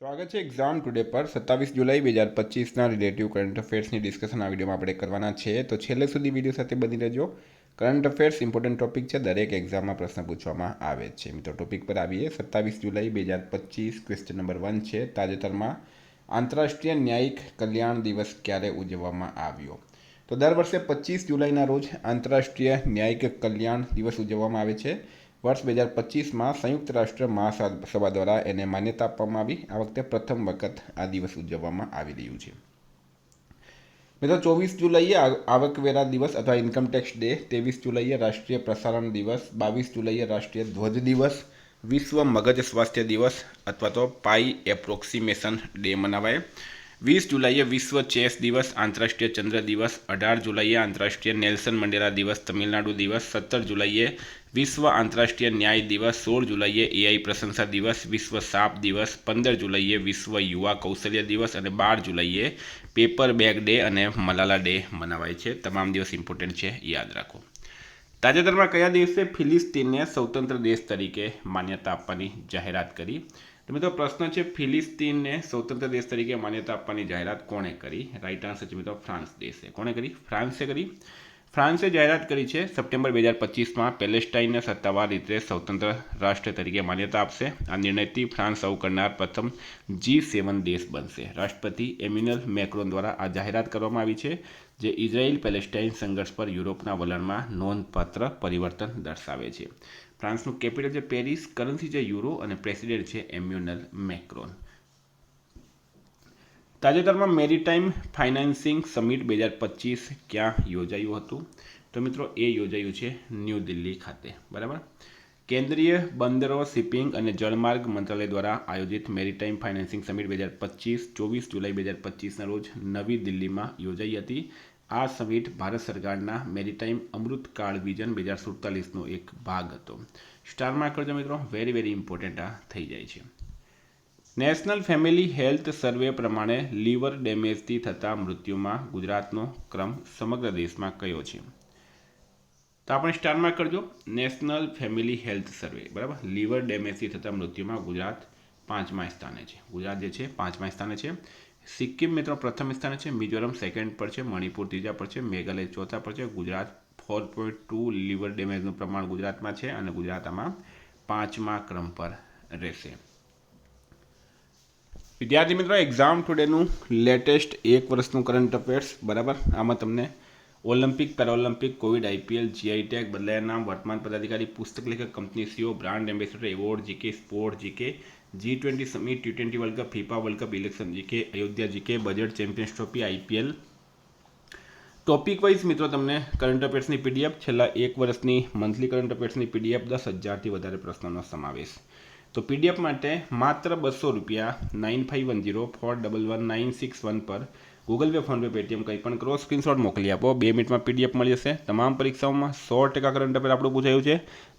સ્વાગત છે exam today પર 27 જુલાઈ 2025ના રિલેટિવ કરંટ અફેર્સની ડિસ્કશન આ વિડીયોમાં આપણે કરવાના છે. તો છેલ્લે સુધી વિડીયો સાથે બની રહેજો. કરંટ અફેર્સ ઇમ્પોર્ટન્ટ ટોપિક છે, દરેક એક્ઝામમાં પ્રશ્ન પૂછવામાં આવે છે. મિત્રો ટોપિક પર આવીએ. 27 જુલાઈ 2025 ક્વેશ્ચન નંબર 1 છે. તાજેતરમાં આંતરરાષ્ટ્રીય ન્યાયિક કલ્યાણ દિવસ ક્યારે ઉજવવામાં આવ્યો? તો દર વર્ષે 25 જુલાઈના રોજ આંતરરાષ્ટ્રીય ન્યાયિક કલ્યાણ દિવસ ઉજવવામાં આવે છે. વર્ષ 2025માં સંયુક્ત રાષ્ટ્ર મહાસભા દ્વારા એને માન્યતા આપવામાં આવી. આ વખતે પ્રથમ વખત આ દિવસ ઉજવવામાં આવી રહ્યું છે. મિત્રો 24 જુલાઈએ આવકવેરા દિવસ અથવા ઇન્કમટેક્સ ડે, 23 જુલાઈએ રાષ્ટ્રીય પ્રસારણ દિવસ, 22 જુલાઈએ રાષ્ટ્રીય ધ્વજ દિવસ, વિશ્વ મગજ સ્વાસ્થ્ય દિવસ અથવા તો પાઈ એપ્રોક્સિમેશન ડે મનાવાય. 20 જુલાઈએ વિશ્વ ચેસ દિવસ, આંતરરાષ્ટ્રીય ચંદ્ર દિવસ. 18 જુલાઈએ આંતરરાષ્ટ્રીય નેલ્સન મંડેલા દિવસ, તમિલનાડુ દિવસ. 17 જુલાઈએ વિશ્વ આંતરરાષ્ટ્રીય ન્યાય દિવસ. 16 જુલાઈએ એઆઈ પ્રશંસા દિવસ, વિશ્વ સાપ દિવસ. 15 જુલાઈએ વિશ્વ યુવા કૌશલ્ય દિવસ અને 12 જુલાઈએ પેપર બેગ ડે અને મલાલા ડે મનાવાય છે. તમામ દિવસ ઇમ્પોર્ટન્ટ છે, યાદ રાખો. તાજેતરમાં કયા દિવસે ફિલિસ્તીનને સ્વતંત્ર દેશ તરીકે માન્યતા આપવાની જાહેરાત કરી? તો મિત્રો પ્રશ્ન છે, ફિલિસ્તીનને સ્વતંત્ર દેશ તરીકે માન્યતા આપવાની જાહેરાત કોણે કરી? રાઈટ આન્સર છે મિત્રો ફ્રાન્સ દેશે. કોણે કરી? ફ્રાન્સે કરી. ફ્રાન્સે જાહેરાત કરી છે સપ્ટેમ્બર 2025માં પેલેસ્ટાઇનને સત્તાવાર રીતે સ્વતંત્ર રાષ્ટ્ર તરીકે માન્યતા આપશે. આ નિર્ણયથી ફ્રાન્સ આવું કરનાર પ્રથમ G7 દેશ બનશે. રાષ્ટ્રપતિ એમ્યુનલ મેક્રોન દ્વારા આ જાહેરાત કરવામાં આવી છે, જે ઇઝરાયલ પેલેસ્ટાઇન સંઘર્ષ પર યુરોપના વલણમાં નોંધપાત્ર પરિવર્તન દર્શાવે છે. ફ્રાન્સનું કેપિટલ છે પેરિસ, કરન્સી છે યુરો અને પ્રેસિડેન્ટ છે એમ્યુનલ મેક્રોન. તાજેતરમાં મેરીટાઈમ ફાઇનાન્સિંગ સમિટ 2025 ક્યાં યોજાયું હતું? તો મિત્રો એ યોજાયું છે ન્યૂ દિલ્હી ખાતે. બરાબર. કેન્દ્રીય બંદરો, શિપિંગ અને જળમાર્ગ મંત્રાલય દ્વારા આયોજિત મેરીટાઈમ ફાઇનાન્સિંગ સમિટ 2025 24 જુલાઈ 2025ના રોજ નવી દિલ્હીમાં યોજાઈ હતી. આ સમિટ ભારત સરકારના મેરીટાઈમ અમૃતકાળ વિઝન 2047નો એક ભાગ હતો. સ્ટાર માર્ક કરજો મિત્રો, વેરી ઇમ્પોર્ટન્ટ આ થઈ જાય છે. નેશનલ ફેમિલી હેલ્થ સર્વે પ્રમાણે લીવર ડેમેજથી થતા મૃત્યુમાં ગુજરાતનો ક્રમ સમગ્ર દેશમાં કયો છે? તો આપણે સ્ટાર માર્ક કરજો. નેશનલ ફેમિલી હેલ્થ સર્વે, બરાબર, લીવર ડેમેજથી થતા મૃત્યુમાં ગુજરાત 5મા સ્થાને છે. ગુજરાત જે છે 5મા સ્થાને છે. સિક્કિમ મિત્રો પ્રથમ સ્થાને છે, મિઝોરમ સેકન્ડ પર છે, મણિપુર ત્રીજા પર છે, મેઘાલય ચોથા પર છે. ગુજરાત 4.2 લીવર ડેમેજનું પ્રમાણ ગુજરાતમાં છે અને ગુજરાત આમાં 5મા ક્રમ પર રહેશે. વિદ્યાર્થી મિત્રો, એક્ઝામ ટુડેનું લેટેસ્ટ એક વર્ષનું કરંટ અફેર્સ, બરાબર. આમાં તમને Olympic, Paralympic, Covid, IPL, GI tag, બદલાયા નામ, વર્તમાન પદાધિકારી, પુસ્તક લેખક, company CEO, brand ambassador, award GK, sport GK, G20 summit, T20 world cup, FIFA world cup, election GK, Ayodhya GK, budget, champions trophy, IPL. Topic wise મિત્રો તમને current અફેર્સની PDF, છેલ્લા એક વર્ષની મંથલી કરંટ અફેર્સની પીડીએફ, 10,000થી વધારે પ્રશ્નોનો સમાવેશ. તો પીડીએફ માટે માત્ર ₹200 9510411961 પર ગૂગલ પે, ફોનપે, પેટીએમ કંઈ પણ કરો, સ્ક્રીનશોટ મોકલી આપો. 2 મિનિટમાં પીડીએફ મળી જશે. તમામ પરીક્ષાઓમાં 100% કરંટ અફેર આપણું પૂછાયું છે.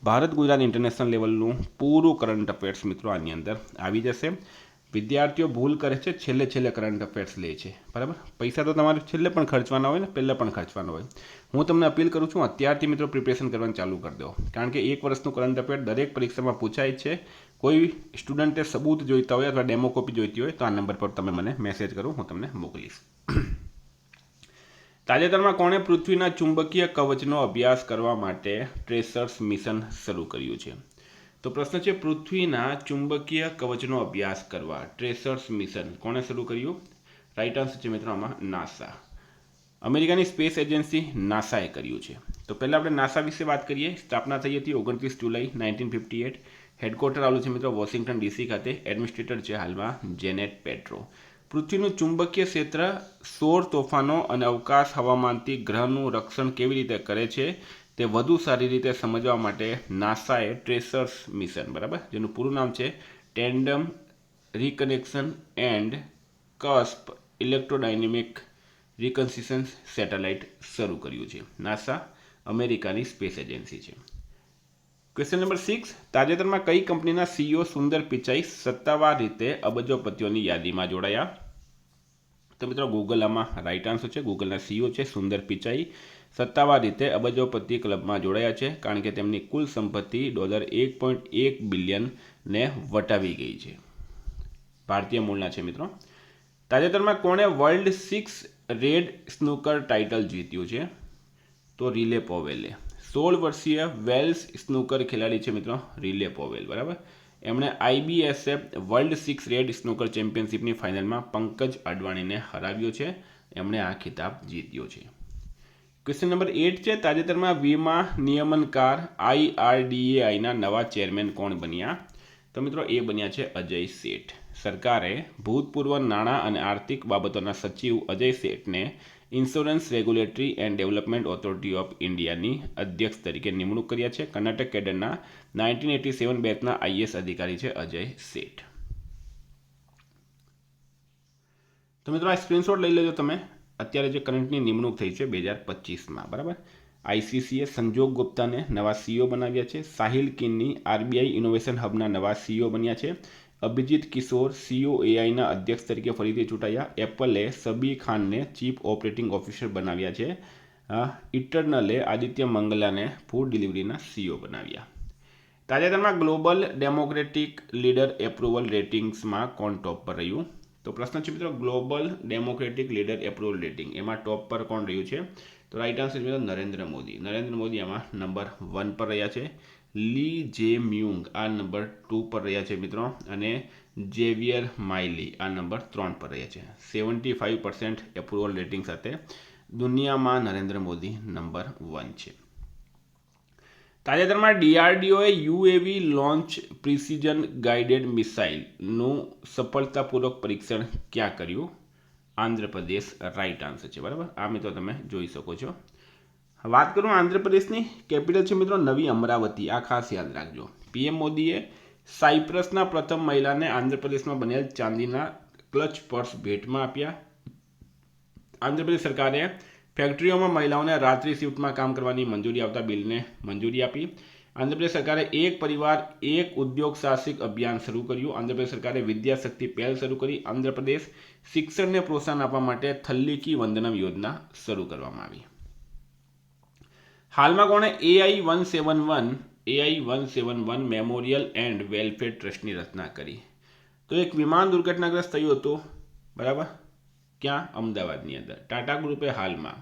ભારત, ગુજરાત, ઇન્ટરનેશનલ લેવલનું પૂરું કરંટ અફેર્સ મિત્રો આની અંદર આવી જશે. વિદ્યાર્થીઓ ભૂલ કરે છે, છેલ્લે કરંટ અફેર્સ લે છે. બરાબર. પૈસા તો તમારે છેલ્લે પણ ખર્ચવાના હોય ને, પહેલાં પણ ખર્ચવાના હોય. હું તમને અપીલ કરું છું, અત્યારથી મિત્રો પ્રિપરેશન કરવાનું ચાલુ કરી દો, કારણ કે એક વર્ષનું કરંટ અફેર દરેક પરીક્ષામાં પૂછાય છે. કોઈ સ્ટુડન્ટે સબૂત જોઈતા હોય અથવા ડેમો કોપી જોઈતી હોય તો આ નંબર પર તમે મને મેસેજ કરો, હું તમને મોકલીશ. તાજેતરમાં કોણે પૃથ્વીના ચુંબકીય કવચનો અભ્યાસ કરવા માટે ટ્રેસર્સ મિશન શરૂ કર્યું છે? તો પ્રશ્ન છે, પૃથ્વીના ચુંબકીય કવચનો અભ્યાસ કરવા ટ્રેસર્સ મિશન કોણે શરૂ કર્યું? રાઈટ આન્સર છે મિત્રો આમાં નાસા. અમેરિકાની સ્પેસ એજન્સી નાસાએ કર્યું છે. તો પહેલાં આપણે નાસા વિશે વાત કરીએ. સ્થાપના થઈ હતી 29 જુલાઈ 1958. હેડક્વાર્ટર આવેલું છે મિત્રો વોશિંગ્ટન ડીસી ખાતે. એડમિનિસ્ટ્રેટર છે હાલમાં જેનેટ પેટ્રો. પૃથ્વીનું ચુંબકીય ક્ષેત્ર સૌર તોફાનો અને અવકાશ હવામાનથી ગ્રહનું રક્ષણ કેવી રીતે કરે છે તે વધુ સારી રીતે સમજવા માટે નાસાએ ટ્રેસર્સ મિશન, બરાબર, જેનું પૂરું નામ છે ટેન્ડમ રિકનેક્શન એન્ડ કસ્પ ઇલેક્ટ્રોડાયનેમિક રિકન્સિસ્ટન્સ સેટેલાઇટ શરૂ કર્યું છે. નાસા અમેરિકાની સ્પેસ એજન્સી છે. Question number 6. તાજેતરમાં કઈ કંપનીના સીઈઓ સુંદર પિચાઈ સત્તાવાર રીતે અબજોપતિઓની યાદીમાં જોડાયા? તો મિત્રો ગૂગલ આમાં રાઈટ આન્સર છે. ગૂગલના સીઈઓ છે સુંદર પિચાઈ, સત્તાવાર રીતે અબજોપતિ ક્લબમાં જોડાયા છે, કારણ કે તેમની કુલ સંપત્તિ $1.1 બિલિયનને વટાવી ગઈ છે. ભારતીય મૂળના છે મિત્રો. તાજેતરમાં કોણે વર્લ્ડ 6 રેડ સ્નૂકર ટાઇટલ જીત્યું છે? તો રિલે પોવેલે. 16 વર્ષીય વેલ્સ સ્નૂકર ખેલાડી છે મિત્રો રિલે પોવેલ, બરાબર. એમણે IBSF વર્લ્ડ 6 રેડ સ્નૂકર ચેમ્પિયનશિપની ફાઇનલમાં પંકજ અડવાણીને હરાવ્યો છે. એમણે આ ખિતાબ જીત્યો છે. ક્વેશ્ચન નંબર 8 છે, તાજેતરમાં વીમા નિયમનકાર IRDAIના નવા ચેરમેન કોણ બન્યા? તો મિત્રો એ બન્યા છે અજય શેઠ. સરકારે ભૂતપૂર્વ નાણાં અને આર્થિક બાબતોના સચિવ અજય શેઠને insurance regulatory and development authority of ઇન્ડિયાની અધ્યક્ષ તરીકે નિમણૂક કર્યા છે. કર્ણાટક કેડરના 1987 બેચના IAS અધિકારી છે અજય શેઠ. તો મિત્રો આ સ્ક્રીનશોટ લઈ લેજો તમે. અત્યારે જે કરંટની નિમણૂક થઈ છે 2025માં, બરાબર. ICCએ સંજોગ ગુપ્તાને નવા CEO બનાવ્યા છે. સાહિલ કિન્ની RBI ઇનોવેશન હબના નવા CEO બન્યા છે. અભિજીત કિશોર COAIના અધ્યક્ષ તરીકે ફરીથી ચૂંટાયા. એપલે સબી ખાનને ચીફ ઓપરેટિંગ ઓફિસર બનાવ્યા છે. ઇટરનલે આદિત્ય મંગલાને ફૂડ ડિલિવરીના CEO બનાવ્યા. તાજેતરમાં ગ્લોબલ ડેમોક્રેટિક લીડર એપ્રુવલ રેટિંગ્સમાં કોણ ટોપ પર રહ્યું? તો પ્રશ્ન છે મિત્રો global democratic leader approval rating એમાં ટોપ પર કોણ રહ્યું છે? તો રાઈટ આન્સર મિત્રો નરેન્દ્ર મોદી. નરેન્દ્ર મોદી આમાં નંબર 1 પર રહ્યા છે. લી જે મ્યુંગ આ નંબર 2 પર રહ્યા છે મિત્રો, અને ઝેવિયર માઇલી આ નંબર 3 પર રહ્યા છે. 75% એપ્રુવલ રેટિંગ સાથે દુનિયામાં નરેન્દ્ર મોદી નંબર 1 છે. તાજેતરમાં DRDOએ UAV લોન્ચ પ્રિસિઝન ગાઇડેડ મિસાઇલનું સફળતાપૂર્વક પરીક્ષણ ક્યાં કર્યું? આંધ્રપ્રદેશ રાઈટ આન્સર છે, બરાબર. આ મિત્રો તમે જોઈ શકો છો. વાત કરું આંધ્રપ્રદેશની કેપિટલ છે મિત્રો નવી અમરાવતી. આ ખાસ યાદ રાખજો. PM મોદીએ સાયપ્રસના પ્રથમ મહિલાને આંધ્રપ્રદેશમાં બનેલ ચાંદીના ક્લચ પર્સ ભેટમાં આપ્યા. આંધ્રપ્રદેશ સરકારે ફેક્ટરીઓમાં મહિલાઓને રાત્રિ શિફ્ટમાં કામ કરવાની મંજૂરી આવતા બિલને મંજૂરી આપી. આંધ્રપ્રદેશ સરકારે એક પરિવાર એક ઉદ્યોગ સાહસિક અભિયાન શરૂ કર્યું. આંધ્રપ્રદેશ સરકારે વિદ્યાશક્તિ પહેલ શરૂ કરી. આંધ્રપ્રદેશ શિક્ષણને પ્રોત્સાહન આપવા માટે થલ્લીકી વંદનમ યોજના શરૂ કરવામાં આવી. હાલમાં કોણે AI-171 મેમોરિયલ એન્ડ વેલફેર ટ્રસ્ટની રચના કરી? તો એક વિમાન દુર્ઘટનાગ્રસ્ત થયું હતું, બરાબર. ક્યાં? અમદાવાદની અંદર. ટાટા ગ્રુપે હાલમાં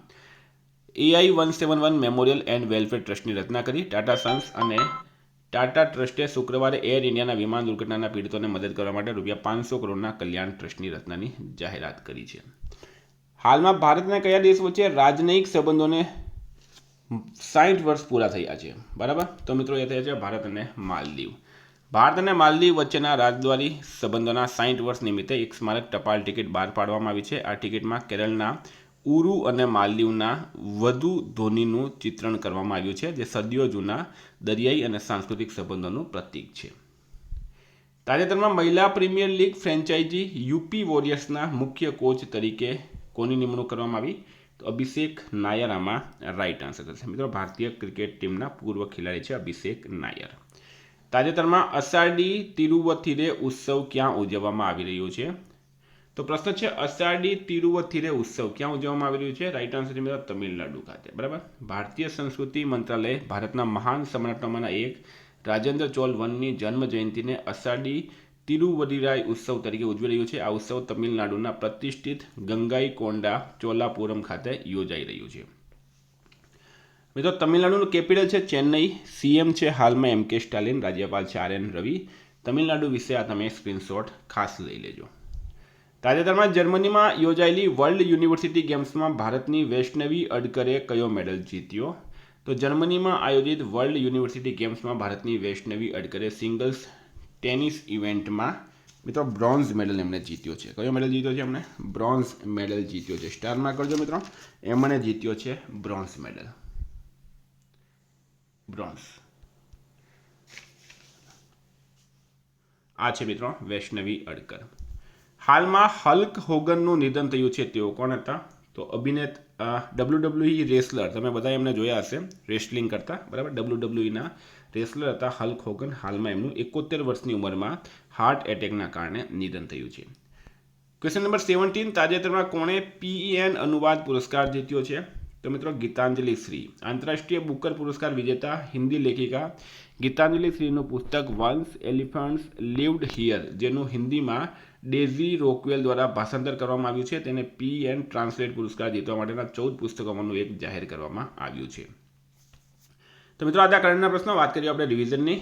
AI-171 મેમોરિયલ એન્ડ વેલફેર ટ્રસ્ટની રચના કરી. ટાટા સન્સ અને ટાટા ટ્રસ્ટે શુક્રવારે એર ઇન્ડિયાના વિમાન દુર્ઘટનાના પીડિતોને મદદ કરવા માટે ₹500 કરોડના કલ્યાણ ટ્રસ્ટની રચનાની જાહેરાત કરી છે. હાલમાં ભારતના કયા દેશ વચ્ચે રાજનયિક સંબંધોને 60 વર્ષ પૂરા થયા છે? બરાબર. તો મિત્રો એ થયા છે ભારત અને માલદીવ. ભારત અને માલદીવ વચ્ચેના રાજદ્વારી સંબંધોના 60 વર્ષ નિમિત્તે એક સ્મારક ટપાલ ટિકિટ બહાર પાડવામાં આવી છે. આ ટિકિટમાં કેરળના ઉરુ અને માલદીવના વધુ ધોનીનું ચિત્રણ કરવામાં આવ્યું છે, જે સદીઓ જૂના દરિયાઈ અને સાંસ્કૃતિક સંબંધોનું પ્રતીક છે. તાજેતરમાં મહિલા પ્રીમિયર લીગ ફ્રેન્ચાઇઝી UP વોરિયર્સના મુખ્ય કોચ તરીકે કોની નિમણૂક કરવામાં આવી? તો અભિષેક નાયર આમાં રાઈટ આન્સર થશે મિત્રો. ભારતીય ક્રિકેટ ટીમના પૂર્વ ખેલાડી છે અભિષેક નાયર. તાજેતરમાં અષાઢી તિરુવથિરે ઉત્સવ ક્યાં ઉજવવામાં આવી રહ્યો છે? તો પ્રશ્ન છે અષાઢી તિરુવથિરે ઉત્સવ ક્યાં ઉજવવામાં આવી રહ્યું છે? રાઈટ આન્સર છે મિત્રો તમિલનાડુ ખાતે, બરાબર. ભારતીય સંસ્કૃતિ મંત્રાલય ભારતના મહાન સમ્રાટોમાંના એક રાજેન્દ્ર ચોલ વનની જન્મ જયંતિને અષાઢી તિરુવરિરાય ઉત્સવ તરીકે ઉજવી રહ્યું છે. આ ઉત્સવ તમિલનાડુના પ્રતિષ્ઠિત ગંગાઈકોંડા ચોલાપુરમ ખાતે યોજાઈ રહ્યું છે. મિત્રો તમિલનાડુનું કેપિટલ છે ચેન્નઈ. CM છે હાલમાં MK સ્ટાલિન. રાજ્યપાલ છે RN રવિ. તમિલનાડુ વિશે આ તમે સ્ક્રીનશોટ ખાસ લઈ લેજો. તાજેતરમાં જર્મનીમાં યોજાયેલી વર્લ્ડ યુનિવર્સિટી ગેમ્સમાં ભારતની વૈષ્ણવી અડકરે કયો મેડલ જીત્યો? તો જર્મનીમાં આયોજિત વર્લ્ડ યુનિવર્સિટી ગેમ્સમાં ભારતની વૈષ્ણવી અડકરે સિંગલ્સ ટેનિસ ઇવેન્ટમાં મિત્રો બ્રોન્ઝ મેડલ એમણે જીત્યો છે. કયો મેડલ જીત્યો છે એમણે? બ્રોન્ઝ મેડલ જીત્યો છે. સ્ટારમાં કરજો મિત્રો. એમણે જીત્યો છે બ્રોન્ઝ મેડલ. બ્રોન્ઝ. આ છે મિત્રો વૈષ્ણવી અડકર. હાલમાં હલ્ક હોગનનું નિધન થયું છે. તેઓ કોણ હતા? તો અભિનેત WWE રેસલર, તમે બધા એમને જોયા હશે રેસલિંગ કરતા, બરાબર. WWEના રેસલર હતા હલ્ક હોગન. હાલમાં એમનું 71 વર્ષની ઉંમરમાં હાર્ટ એટેકના કારણે નિધન થયું છે. ક્વેશ્ચન નંબર 17, તાજેતરમાં કોણે PEN અનુવાદ પુરસ્કાર જીત્યો છે? તો મિત્રો ગીતાંજલિ શ્રી. આંતરરાષ્ટ્રીય બુકર પુરસ્કાર વિજેતા હિન્દી લેખિકા ગીતાંજલિ શ્રીનું પુસ્તક વન્સ એલિફન્ટ્સ લિવ્ડ હિયર, જેનું હિન્દીમાં ડેઝી રોકવેલ દ્વારા ભાષાંતર કરવામાં આવ્યું છે, તેને PN ટ્રાન્સલેટ પુરસ્કાર જીતવા માટેના 14 પુસ્તકોમાંનું એક જાહેર કરવામાં આવ્યું છે. તો મિત્રો, આજે કરંટના પ્રશ્નો વાત કરીએ આપણે રિવિઝનની.